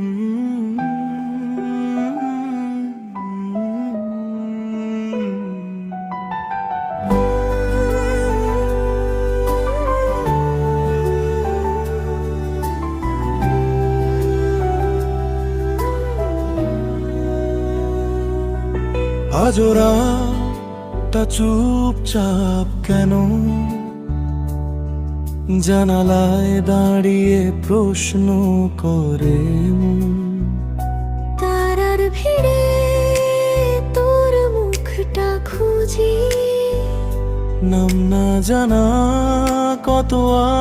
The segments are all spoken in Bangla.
আজ রাতটা চুপচাপ কেন, জানালায় দাঁড়িয়ে প্রশ্ন করে তারার ভিড়ে তোর মুখটা খুঁজি, নাম না জানা কত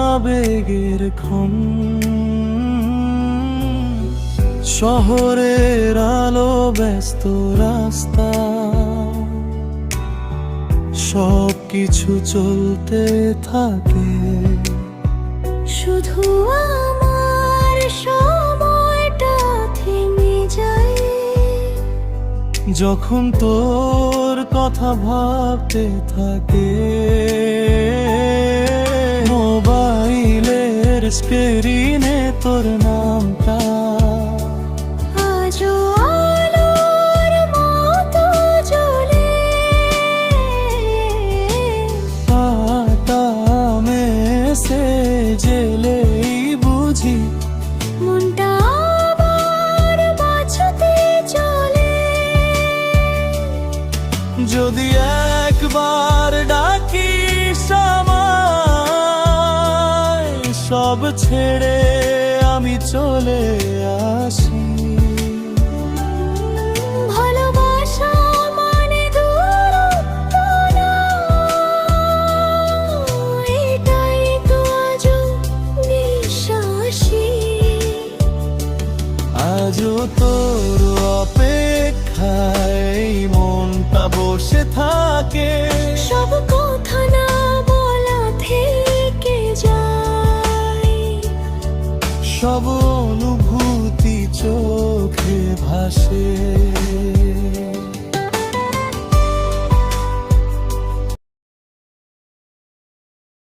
আবেগের ক্ষণ। শহরের আলো ব্যস্ত রাস্তা, সব কিছু চলতে থাকে, শুধু আমার সময়টা থেমে যায় যখন তোর কথা ভাবতে থাকে। মোবাইলের স্ক্রিনে তোর নামটা আজও আলোর মতো জ্বলে, পাতা মেসেজ এলেই বুঝি মনটা আবার বাঁচতে চলে। যদি একবার ডাকিস আমায়, সব ছেড়ে আমি চলে আসি। ভালোবাসা মানে দূরত্ব না, এটাই তো আজও বিশ্বাসী। আজও তোর অপেক্ষায় মনটা বসে থাকে, সব কথা না বলা থেকে যায়, সব অনুভূতি চোখে ভাসে।